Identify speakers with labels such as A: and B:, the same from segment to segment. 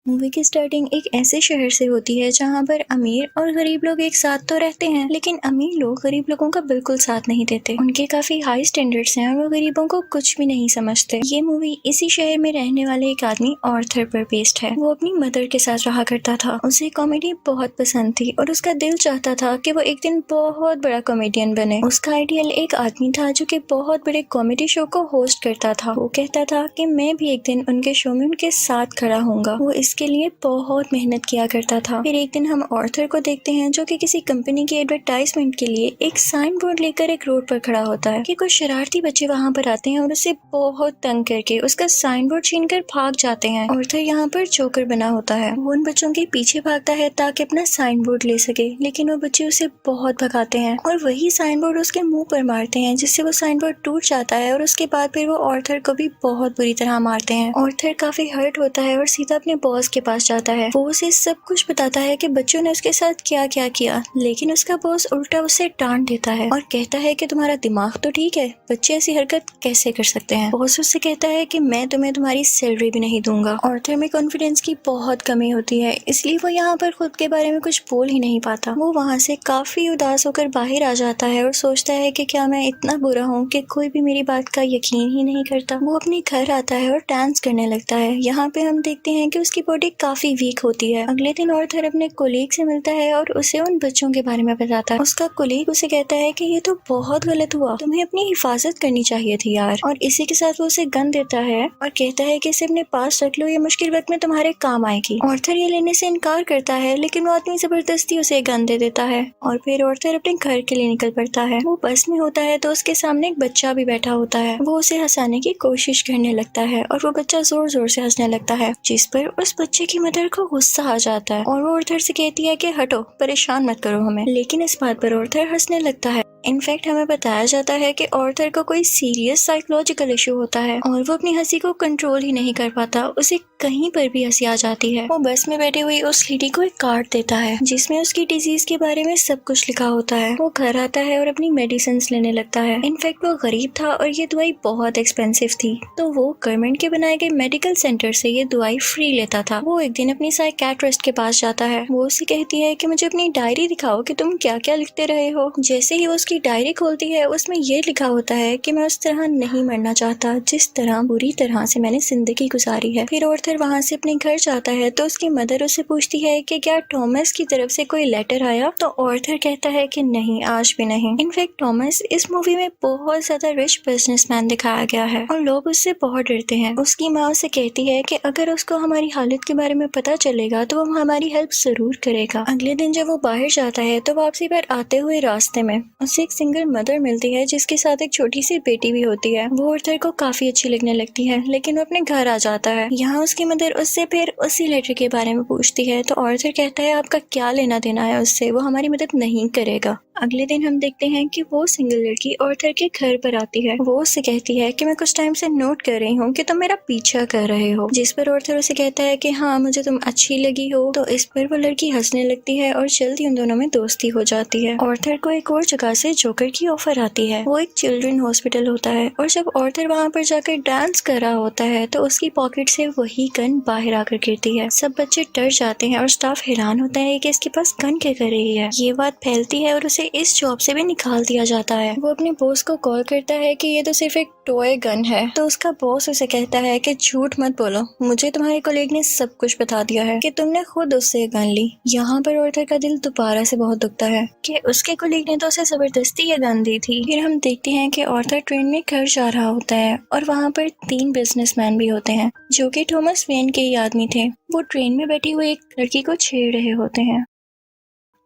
A: Movie की starting एक ऐसे शहर से होती है जहाँ पर अमीर और गरीब लोग एक साथ तो रहते हैं, लेकिन अमीर लोग गरीब लोगों का बिल्कुल साथ नहीं देते। उनके काफी हाई स्टैंडर्ड्स हैं और वो गरीबों को कुछ भी नहीं समझते। ये मूवी इसी शहर में रहने वाले एक आदमी ऑर्थर पर बेस्ड है। वो अपनी मदर के साथ रहा करता था। उसे कॉमेडी बहुत पसंद थी और उसका दिल चाहता था कि वो एक दिन बहुत बड़ा कॉमेडियन बने। उसका आइडियल एक आदमी था जो कि बहुत बड़े कॉमेडी शो को होस्ट करता था। वो कहता था कि मैं भी एक दिन उनके शो में उनके साथ खड़ा होऊंगा। वो इसके लिए बहुत मेहनत किया करता था। फिर एक दिन हम ऑर्थर को देखते हैं जो कि किसी कंपनी की एडवर्टाइजमेंट के लिए एक साइन बोर्ड लेकर एक रोड पर खड़ा होता है कि कुछ शरारती बच्चे वहाँ पर आते हैं और उसे बहुत तंग करके उसका साइन बोर्ड छीन कर भाग जाते हैं। ऑर्थर यहाँ पर जोकर बना होता है। वो उन बच्चों के पीछे भागता है ताकि अपना साइन बोर्ड ले सके, लेकिन वो बच्चे उसे बहुत भगाते हैं और वही साइन बोर्ड उसके मुंह पर मारते हैं, जिससे वो साइन बोर्ड टूट जाता है और उसके बाद फिर वो ऑर्थर को भी बहुत बुरी तरह मारते हैं। ऑर्थर काफी हर्ट होता है और सीधा अपने बॉस के पास जाता है। वो उसे सब कुछ बताता है कि बच्चों ने उसके साथ क्या क्या किया, लेकिन उसका बॉस उल्टा उसे डांट देता है और कहता है कि तुम्हारा दिमाग तो ठीक है, बच्चे ऐसी हरकत कैसे कर सकते हैं। बॉस उससे कहता है कि मैं तुम्हें तुम्हारी सैलरी भी नहीं दूंगा। ऑर्थर में कॉन्फिडेंस की बहुत कमी होती है, इसलिए वो यहाँ पर खुद के बारे में कुछ बोल ही नहीं पाता। वो वहाँ से काफी उदास होकर बाहर आ जाता है और सोचता है कि क्या मैं इतना बुरा हूँ कि कोई भी मेरी बात का यकीन ही नहीं करता। वो अपने घर आता है और डांस करने लगता है। यहाँ पे हम देखते हैं कि उसकी बॉडी काफी वीक होती है। अगले दिन ऑर्थर अपने कोलीग से मिलता है और उसे उन बच्चों के बारे में बताता है। उसका कोलीग उसे कहता है कि ये तो बहुत गलत हुआ, तुम्हें अपनी हिफाजत करनी चाहिए थी यार। और इसी के साथ वो उसे गन देता है और कहता है कि इसे अपने पास रख लो, ये मुश्किल वक्त में तुम्हारे काम आएगी। ऑर्थर ये लेने से इनकार करता है, लेकिन वो आदमी जबरदस्ती उसे गन दे देता है और फिर ऑर्थर अपने घर के लिए निकल पड़ता है। वो बस में होता है तो उसके सामने एक बच्चा भी बैठा होता है। वो उसे हंसाने की कोशिश करने लगता है और वो बच्चा जोर जोर से हंसने लगता है, जिस पर उस बच्चे की मदर को गुस्सा आ जाता है और वो ऑर्थर से कहती है कि हटो, परेशान मत करो हमें। लेकिन इस बात पर ऑर्थर हंसने लगता है। इनफैक्ट हमें बताया जाता है कि ऑर्थर को कोई सीरियस साइकोलॉजिकल इशू होता है और वो अपनी हंसी को कंट्रोल ही नहीं कर पाता। उसे कहीं पर भी हंसी आ जाती है। वो बस में बैठी हुई उस लेडी को एक कार्ड देता है जिसमें उसकी डिजीज के बारे में सब कुछ लिखा होता है। वो घर आता है और अपनी मेडिसिन लेने लगता है। इनफैक्ट वो गरीब था और ये दवाई बहुत एक्सपेंसिव थी, तो वो गवर्नमेंट के बनाए गए मेडिकल सेंटर से ये दवाई फ्री लेता था। वो एक दिन अपनी साइकियाट्रिस्ट के पास जाता है। वो उसे कहती है कि मुझे अपनी डायरी दिखाओ कि तुम क्या क्या लिखते रहे हो। जैसे ही वो उसकी डायरी खोलती है, उसमें ये लिखा होता है कि मैं उस तरह नहीं मरना चाहता जिस तरह बुरी तरह से मैंने जिंदगी गुजारी है। फिर ऑर्थर वहाँ से अपने घर जाता है तो उसकी मदर उससे पूछती है कि क्या थॉमस की तरफ से कोई लेटर आया, तो ऑर्थर कहता है कि नहीं, आज भी नहीं। इनफैक्ट थॉमस इस मूवी में बहुत ज्यादा रिच बिजनेसमैन दिखाया गया है और लोग उससे बहुत डरते हैं। उसकी माँ उसे कहती है कि अगर उसको हमारी हालत के बारे में पता चलेगा तो वो हमारी हेल्प जरूर करेगा। अगले दिन जब वो बाहर जाता है तो वापसी पर आते हुए रास्ते में उसे एक सिंगल मदर मिलती है जिसके साथ एक छोटी सी बेटी भी होती है। वो ऑर्थर को काफी अच्छी लगने लगती है, लेकिन वो अपने घर आ जाता है। यहाँ उसकी मदर उससे फिर उसी लेटर के बारे में पूछती है तो ऑर्थर कहता है आपका क्या लेना देना है उससे, वो हमारी मदद नहीं करेगा। अगले दिन हम देखते हैं कि वो सिंगल लड़की ऑर्थर के घर पर आती है। वो उससे कहती है कि मैं कुछ टाइम से नोट कर रही हूँ कि तुम मेरा पीछा कर रहे हो, जिस पर ऑर्थर उसे कहता है कि हाँ, मुझे तुम अच्छी लगी हो। तो इस पर वो लड़की हंसने लगती है और जल्दी उन दोनों में दोस्ती हो जाती है। ऑर्थर को एक और जगह से जोकर की ऑफर आती है। वो एक चिल्ड्रन हॉस्पिटल होता है और जब ऑर्थर वहाँ पर जाकर डांस कर रहा होता है तो उसकी पॉकेट से वही गन बाहर आकर गिरती है। सब बच्चे डर जाते हैं और स्टाफ हैरान होता है कि इसके पास गन क्या कर रही है। ये बात फैलती है और उसे इस जॉब से भी निकाल दिया जाता है। वो अपने बॉस को कॉल करता है कि ये तो सिर्फ एक टॉय गन है, तो उसका बॉस उसे कहता है कि झूठ मत बोलो, मुझे तुम्हारे कोलीग ने सब कुछ बता दिया है कि तुमने खुद उससे गन ली। यहाँ पर ऑर्थर का दिल दोबारा से बहुत दुखता है कि उसके कोलीग ने तो उसे जबरदस्ती ये गन दी थी। फिर हम देखते हैं कि ऑर्थर ट्रेन में घर जा रहा होता है और वहाँ पर 3 बिजनेसमैन भी होते हैं जो कि थॉमस वेन के ही आदमी थे। वो ट्रेन में बैठी हुई एक लड़की को छेड़ रहे होते हैं।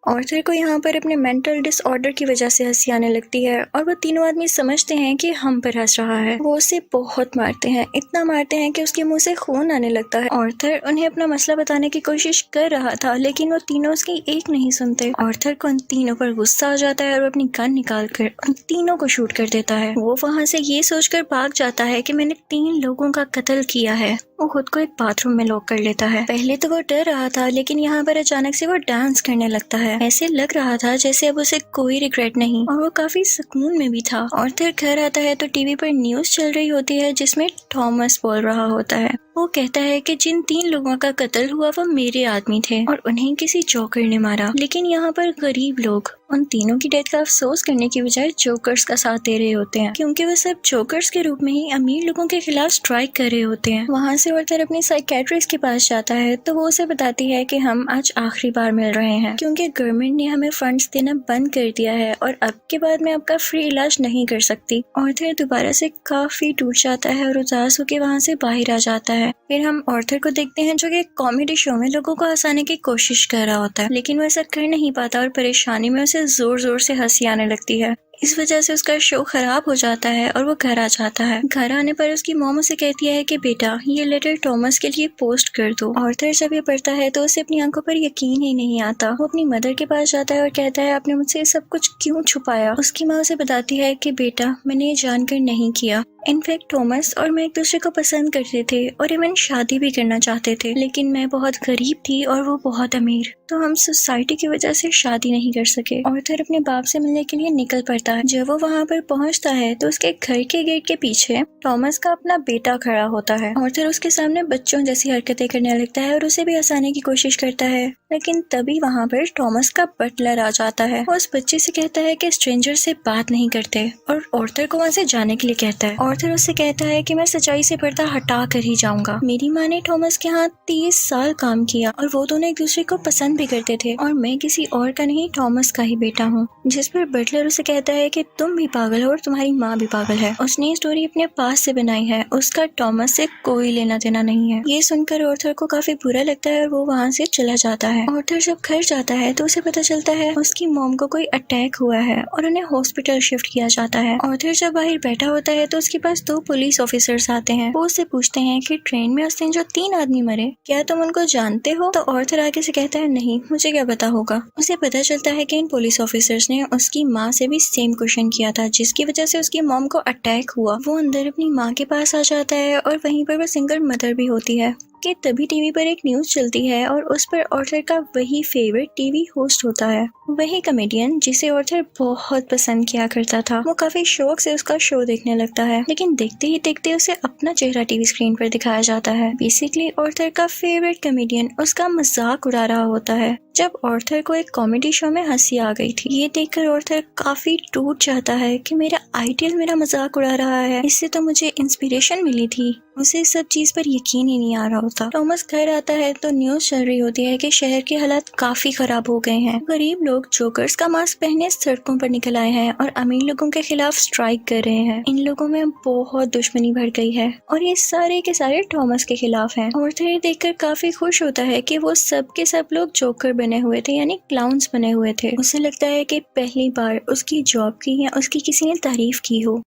A: ऑर्थर को यहाँ पर अपने मेंटल डिसऑर्डर की वजह से हंसी आने लगती है और वो तीनों आदमी समझते हैं कि हम पर हंस रहा है। वो उसे बहुत मारते हैं, इतना मारते हैं कि उसके मुंह से खून आने लगता है। ऑर्थर उन्हें अपना मसला बताने की कोशिश कर रहा था, लेकिन वो तीनों उसकी एक नहीं सुनते। ऑर्थर को उन तीनों पर गुस्सा आ जाता है और वो अपनी गन निकाल कर उन तीनों को शूट कर देता है। वो वहाँ से ये सोचकर भाग जाता है कि मैंने 3 लोगों का कत्ल किया है। वो खुद को एक बाथरूम में लॉक कर लेता है। पहले तो वो डर रहा था, लेकिन यहाँ पर अचानक से वो डांस करने लगता है। ऐसे लग रहा था जैसे अब उसे कोई रिग्रेट नहीं, और वो काफी सुकून में भी था। और फिर घर आता है तो टीवी पर न्यूज चल रही होती है जिसमें थॉमस बोल रहा होता है। वो कहता है कि जिन 3 लोगों का कत्ल हुआ वो मेरे आदमी थे और उन्हें किसी जोकर ने मारा। लेकिन यहाँ पर गरीब लोग उन तीनों की डेथ का अफसोस करने की बजाय जोकर्स का साथ दे रहे होते हैं, क्योंकि वो सब जोकर्स के रूप में ही अमीर लोगों के खिलाफ स्ट्राइक कर रहे होते हैं। वहाँ से ऑर्थर अपनी साइकेट्रिस्ट के पास जाता है तो वो उसे बताती है कि हम आज आखिरी बार मिल रहे हैं, क्योंकि गवर्नमेंट ने हमें फंड्स देना बंद कर दिया है और अब के बाद मैं आपका फ्री इलाज नहीं कर सकती। ऑर्थर दोबारा से काफी टूट जाता है और उदास होकर वहाँ से बाहर आ जाता है। फिर हम ऑर्थर को देखते हैं जो कि कॉमेडी शो में लोगों को हंसाने की कोशिश कर रहा होता है, लेकिन वो ऐसा कर नहीं पाता और परेशानी में उसे जोर जोर से हंसी आने लगती है। इस वजह से उसका शो खराब हो जाता है और वो घर आ जाता है। घर आने पर उसकी मॉम उसे कहती है कि बेटा ये लेटर थॉमस के लिए पोस्ट कर दो। ऑर्थर जब ये पढ़ता है तो उसे अपनी आंखों पर यकीन ही नहीं आता। वो अपनी मदर के पास जाता है और कहता है आपने मुझसे सब कुछ क्यों छुपाया। उसकी माँ उसे बताती है कि बेटा मैंने ये जानकर नहीं किया। इनफैक्ट थॉमस और मैं एक दूसरे को पसंद करते थे और इवन शादी भी करना चाहते थे, लेकिन मैं बहुत गरीब थी और वो बहुत अमीर, तो हम सोसाइटी की वजह से शादी नहीं कर सके। ऑर्थर अपने बाप से मिलने के लिए निकल पड़ता है। जब वो वहाँ पर पहुँचता है तो उसके घर के गेट के पीछे थॉमस का अपना बेटा खड़ा होता है। ऑर्थर उसके सामने बच्चों जैसी हरकतें करने लगता है और उसे भी हंसाने की कोशिश करता है, लेकिन तभी वहाँ पर थॉमस का बटलर आ जाता है। वो उस बच्चे से कहता है कि स्ट्रेंजर से बात नहीं करते और ऑर्थर को वहाँ से जाने के लिए कहता है। ऑर्थर उससे कहता है कि मैं सच्चाई से पर्दा हटा कर ही जाऊंगा। मेरी माँ ने थॉमस के यहाँ 30 साल काम किया और वो दोनों एक दूसरे को पसंद भी करते थे और मैं किसी और का नहीं थॉमस का ही बेटा हूँ। जिस पर बटलर उसे कहता है कि तुम भी पागल हो और तुम्हारी माँ भी पागल है। उसने ये स्टोरी अपने पास से बनाई है, उसका थॉमस से कोई लेना देना नहीं है। ये सुनकर ऑर्थर को काफी बुरा लगता है और वो वहाँ से चला जाता है। ऑर्थर जब घर जाता है तो उसे पता चलता है उसकी मॉम को कोई अटैक हुआ है और उन्हें हॉस्पिटल शिफ्ट किया जाता है। ऑर्थर जब बाहर बैठा होता है तो उसके पास 2 पुलिस ऑफिसर्स आते हैं। वो उससे पूछते हैं कि ट्रेन में उस दिन जो 3 आदमी मरे, क्या तुम उनको जानते हो? तो ऑर्थर आगे से कहता है नहीं, मुझे क्या पता होगा। उसे पता चलता है कि इन पुलिस ऑफिसर्स ने उसकी माँ से भी सेम क्वेश्चन किया था, जिसकी वजह से उसकी मॉम को अटैक हुआ। वो अंदर अपनी माँ के पास आ जाता है और वहीं पर वो सिंगल मदर भी होती है कि तभी टीवी पर एक न्यूज चलती है और उस पर ऑर्थर का वही फेवरेट टीवी होस्ट होता है, वही कॉमेडियन जिसे ऑर्थर बहुत पसंद किया करता था। वो काफी शौक से उसका शो देखने लगता है, लेकिन देखते ही देखते उसे अपना चेहरा टीवी स्क्रीन पर दिखाया जाता है। बेसिकली ऑर्थर का फेवरेट कॉमेडियन उसका मजाक उड़ा रहा होता है। जब ऑर्थर को एक कॉमेडी शो में हंसी आ गई थी, ये देखकर ऑर्थर काफी टूट जाता है कि मेरा आइडियल मेरा मजाक उड़ा रहा है, इससे तो मुझे इंस्पिरेशन मिली थी। उसे सब चीज पर यकीन ही नहीं आ रहा होता। थॉमस घर आता है तो न्यूज चल रही होती है कि शहर के हालात काफी खराब हो गए हैं। गरीब लोग जोकर्स का मास्क पहने सड़कों पर निकल आए हैं और अमीर लोगों के खिलाफ स्ट्राइक कर रहे हैं। इन लोगों में बहुत दुश्मनी बढ़ गई है और ये सारे के सारे थॉमस के खिलाफ हैं। ऑर्थर ये देखकर काफी खुश होता है कि वो सब के सब लोग जोकर बने हुए थे, यानी क्लाउन्स बने हुए थे। उसे लगता है कि पहली बार उसकी जॉब की या उसकी किसी ने तारीफ की हो।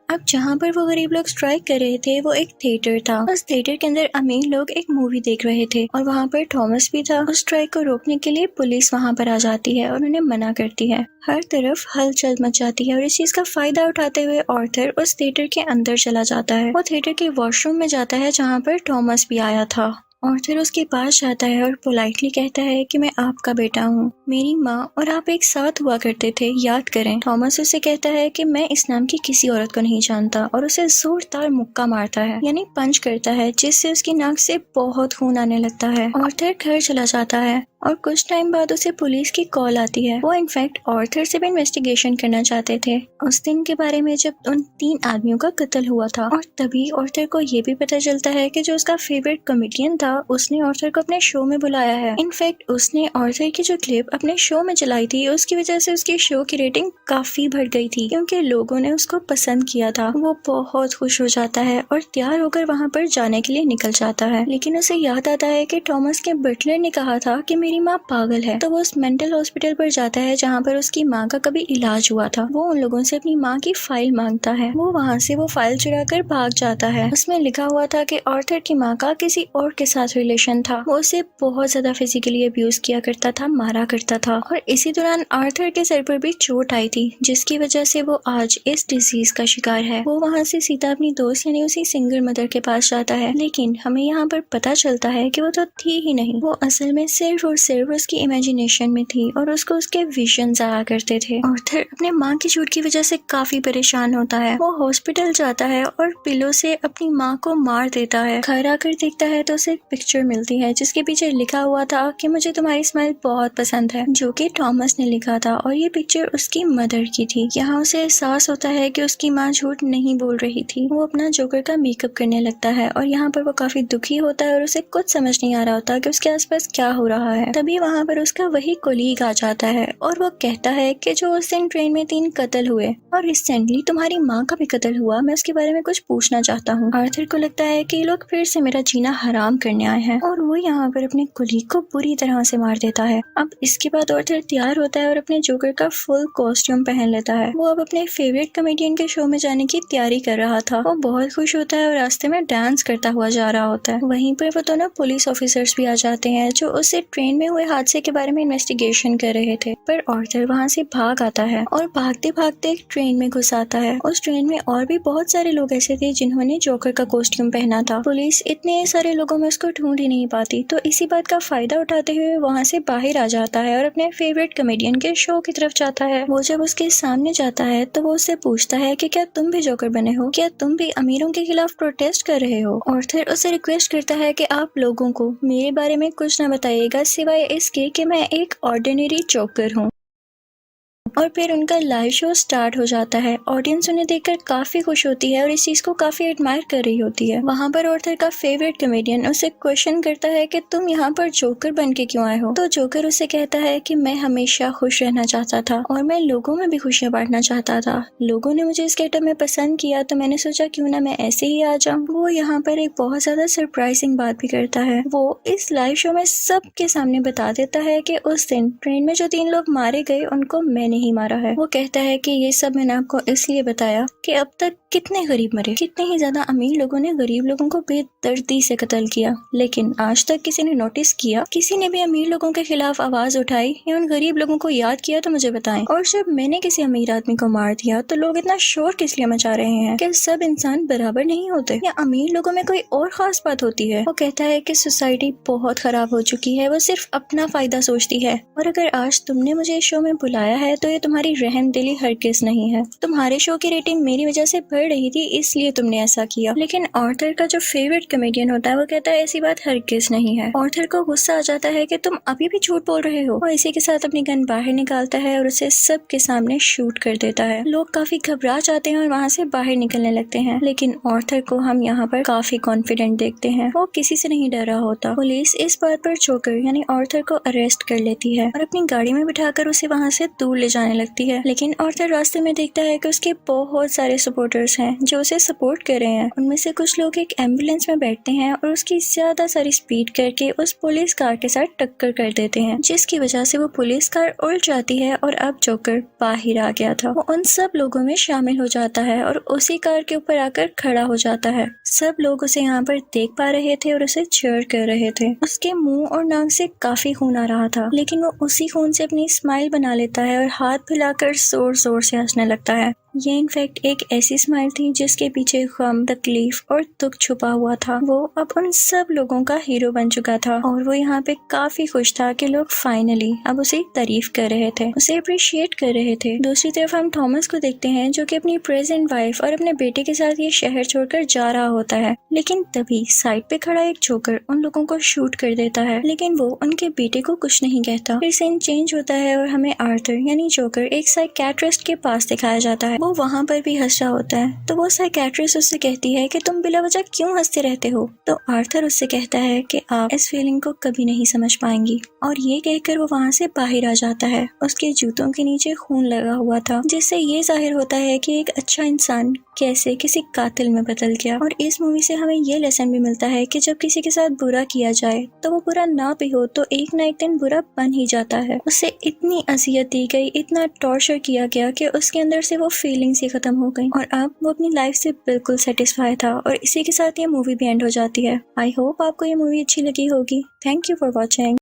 A: अब जहाँ पर वो गरीब लोग स्ट्राइक कर रहे थे वो एक थिएटर था। उस थिएटर के अंदर अमीर लोग एक मूवी देख रहे थे और वहाँ पर थॉमस भी था। उस स्ट्राइक को रोकने के लिए पुलिस वहाँ पर आ जाती है और उन्हें मना करती है। हर तरफ हलचल मच जाती है और इस चीज का फायदा उठाते हुए ऑर्थर उस थिएटर के अंदर चला जाता है। वो थिएटर के वॉशरूम में जाता है जहाँ पर थॉमस भी आया था। ऑर्थर उसके पास जाता है और पोलाइटली कहता है कि मैं आपका बेटा हूँ, मेरी माँ और आप एक साथ हुआ करते थे, याद करें। थॉमस उसे कहता है कि मैं इस नाम की किसी औरत को नहीं जानता और उसे जोरदार मुक्का मारता है, यानी पंच करता है, जिससे उसकी नाक से बहुत खून आने लगता है। ऑर्थर घर चला जाता है और कुछ टाइम बाद उसे पुलिस की कॉल आती है। वो इनफैक्ट ऑर्थर से भी इन्वेस्टिगेशन करना चाहते थे उस दिन के बारे में जब उन 3 आदमियों का कत्ल हुआ था। और तभी ऑर्थर को ये भी पता चलता है कि जो उसका फेवरेट कॉमेडियन था उसने ऑर्थर को अपने शो में बुलाया है। इनफैक्ट उसने ऑर्थर की जो क्लिप अपने शो में चलाई थी उसकी वजह से उसकी शो की रेटिंग काफी बढ़ गई थी, क्योंकि लोगों ने उसको पसंद किया था। वो बहुत खुश हो जाता है और तैयार होकर वहाँ पर जाने के लिए निकल जाता है, लेकिन उसे याद आता है कि थॉमस के बटलर ने कहा था कि मेरी माँ पागल है। तो वो उस मेंटल हॉस्पिटल पर जाता है जहाँ पर उसकी माँ का कभी इलाज हुआ था। वो उन लोगों से अपनी माँ की फाइल मांगता है। वो वहाँ से वो फाइल चुरा कर भाग जाता है। उसमें लिखा हुआ था कि आर्थर की माँ का किसी और के साथ रिलेशन था। वो उसे बहुत ज्यादा फिजिकली अब्यूज किया करता था, मारा करता था। और इसी दौरान आर्थर के सर पर भी चोट आई थी, जिसकी वजह से वो आज इस डिजीज का शिकार है। वो वहाँ से सीधा अपनी दोस्त यानी उसी सिंगल मदर के पास जाता है, लेकिन हमें यहाँ पर पता चलता है कि वो तो थी ही नहीं। वो असल में सिर्फ और सिर्फ उसकी इमेजिनेशन में थी और उसको उसके विजन्स आया करते थे। आर्थर अपने माँ की चोट की वजह से काफी परेशान होता है। वो हॉस्पिटल जाता है और पिलो से अपनी माँ को मार देता है। घर आकर देखता है तो उसे एक पिक्चर मिलती है जिसके पीछे लिखा हुआ था कि मुझे तुम्हारी स्माइल बहुत पसंद है, जो कि थॉमस ने लिखा था और ये पिक्चर उसकी मदर की थी। यहाँ उसे एहसास होता है कि उसकी माँ झूठ नहीं बोल रही थी। वो अपना जोकर का मेकअप करने लगता है और यहाँ पर वो काफी दुखी होता है और उसे कुछ समझ नहीं आ रहा होता कि उसके आसपास क्या हो रहा है। तभी वहाँ पर उसका वही कोलीग आ जाता है और वो कहता है कि जो उस दिन ट्रेन में 3 कत्ल हुए और रिसेंटली तुम्हारी माँ का भी कत्ल हुआ, मैं उसके बारे में कुछ पूछना चाहता हूँ। आर्थर को लगता है कि ये लोग फिर से मेरा जीना हराम करने आए हैं और वो यहाँ पर अपने कोलीग को बुरी तरह से मार देता है। अब इसके बाद आर्थर तैयार होता है और अपने जोकर का फुल कॉस्ट्यूम पहन लेता है। वो अब अपने फेवरेट कॉमेडियन के शो में जाने की तैयारी कर रहा था। वो बहुत खुश होता है और रास्ते में डांस करता हुआ जा रहा होता है। वहीं पर वो दोनों पुलिस ऑफिसर्स भी आ जाते हैं जो उससे ट्रेन में हुए हादसे के बारे में इन्वेस्टिगेशन कर रहे थे। पर आर्थर वहाँ से भाग आता है और भागते भागते एक ट्रेन में घुस आता है। उस ट्रेन में और भी बहुत सारे लोग ऐसे थे जिन्होंने जोकर का कॉस्ट्यूम पहना था। पुलिस इतने सारे लोगों में उसको ढूंढ ही नहीं पाती, तो इसी बात का फायदा उठाते हुए वहाँ से बाहर आ जाता है और अपने फेवरेट कॉमेडियन के शो की तरफ जाता है। वो जब उसके सामने जाता है तो वो उससे पूछता है कि क्या तुम भी जोकर बने हो, क्या तुम भी अमीरों के खिलाफ प्रोटेस्ट कर रहे हो। आर्थर उससे रिक्वेस्ट करता है कि आप लोगों को मेरे बारे में कुछ न बताइएगा सिवाय इसके कि मैं एक ऑर्डिनरी जोकर हूँ। और फिर उनका लाइव शो स्टार्ट हो जाता है। ऑडियंस उन्हें देखकर काफी खुश होती है और इस चीज को काफी एडमायर कर रही होती है। वहाँ पर आर्थर का फेवरेट कॉमेडियन उसे क्वेश्चन करता है कि तुम यहाँ पर जोकर बन के क्यों आए हो। तो जोकर उसे कहता है कि मैं हमेशा खुश रहना चाहता था और मैं लोगों में भी खुशियाँ बांटना चाहता था। लोगों ने मुझे इस गेटअप में पसंद किया तो मैंने सोचा क्यों ना मैं ऐसे ही आ जाऊँ। वो यहाँ पर एक बहुत ज्यादा सरप्राइजिंग बात भी करता है। वो इस लाइव शो में सबके सामने बता देता है कि उस दिन ट्रेन में जो 3 लोग मारे गए उनको मैंने ही मारा है। वो कहता है कि ये सब मैंने आपको इसलिए बताया कि अब तक कितने गरीब मरे, कितने ही ज्यादा अमीर लोगों ने गरीब लोगों को बेदर्दी से कत्ल किया, लेकिन आज तक किसी ने नोटिस किया, किसी ने भी अमीर लोगों के खिलाफ आवाज उठाई या उन गरीब लोगों को याद किया तो मुझे बताएं। और जब मैंने किसी अमीर आदमी को मार दिया तो लोग इतना शोर किस लिए मचा रहे हैं? क्या सब इंसान बराबर नहीं होते या अमीर लोगों में कोई और खास बात होती है? वो कहता है कि सोसाइटी बहुत खराब हो चुकी है, वो सिर्फ अपना फायदा सोचती है और अगर आज तुमने मुझे इस शो में बुलाया है तो ये तुम्हारी रहमदिली हरगिज नहीं है। तुम्हारे शो की रेटिंग मेरी वजह से बढ़ रही थी इसलिए तुमने ऐसा किया। लेकिन आर्थर का जो फेवरेट कॉमेडियन होता है वो कहता है ऐसी बात हरगिज नहीं है। आर्थर को गुस्सा आ जाता है कि तुम अभी भी झूठ बोल रहे हो और इसी के साथ अपनी गन बाहर निकालता है और उसे सबके सामने शूट कर देता है। लोग काफी घबरा जाते हैं और वहाँ से बाहर निकलने लगते हैं, लेकिन आर्थर को हम यहाँ पर काफी कॉन्फिडेंट देखते हैं। वो किसी से नहीं डर रहा होता। पुलिस इस बात पर जोकर यानी आर्थर को अरेस्ट कर लेती है और अपनी गाड़ी में बिठाकर उसे वहाँ से दूर ले जाने लगती है। लेकिन आर्थर रास्ते में देखता है कि उसके बहुत सारे सपोर्टर्स हैं जो उसे सपोर्ट कर रहे हैं। उनमें से कुछ लोग एक एम्बुलेंस में बैठते हैं और उसकी ज्यादा सारी स्पीड करके उस पुलिस कार के साथ टक्कर कर देते हैं, जिसकी वजह से वो पुलिस कार उल्ट जाती है और अब जोकर बाहर आ गया था। वो उन सब लोगों में शामिल हो जाता है और उसी कार के ऊपर आकर खड़ा हो जाता है। सब लोग उसे यहाँ पर देख पा रहे थे और उसे चीयर कर रहे थे। उसके मुंह और नाक से काफी खून आ रहा था, लेकिन वो उसी खून से अपनी स्माइल बना लेता है और हाथ फैलाकर जोर जोर से हंसने लगता है। ये इनफैक्ट एक ऐसी स्माइल थी जिसके पीछे गम, तकलीफ और दुख छुपा हुआ था। वो अब उन सब लोगों का हीरो बन चुका था और वो यहाँ पे काफी खुश था कि लोग फाइनली अब उसे तारीफ कर रहे थे, उसे अप्रिशिएट कर रहे थे। दूसरी तरफ हम थॉमस को देखते हैं जो कि अपनी प्रेजेंट वाइफ और अपने बेटे के साथ ये शहर छोड़कर जा रहा होता है, लेकिन तभी साइड पे खड़ा एक जोकर उन लोगों को शूट कर देता है, लेकिन वो उनके बेटे को कुछ नहीं कहता। फिर सीन चेंज होता है और हमें आर्थर यानी जोकर एक साइकियाट्रिस्ट के पास दिखाया जाता है। वो वहाँ पर भी हंस रहा होता है। तो वो साइकेट्रिस्ट उससे कहती है कि तुम बिला वजह क्यों हंसते रहते हो। तो आर्थर उससे कहता है कि आप इस फीलिंग को कभी नहीं समझ पाएंगी, और ये कहकर वो वहाँ से बाहर आ जाता है। उसके जूतों के नीचे खून लगा हुआ था, जिससे ये जाहिर होता है कि एक अच्छा इंसान कैसे किसी कातिल में बदल गया। और इस मूवी से हमें ये लेसन भी मिलता है कि जब किसी के साथ बुरा किया जाए तो वो बुरा ना भी हो तो एक ना एक दिन बुरा बन ही जाता है। उसे इतनी अजियत दी गई, इतना टॉर्चर किया गया कि उसके अंदर से वो फीलिंग्स ही खत्म हो गई, और अब वो अपनी लाइफ से बिल्कुल सेटिस्फाई था। और इसी के साथ ये मूवी भी एंड हो जाती है। आई होप आपको ये मूवी अच्छी लगी होगी। Thank you for watching.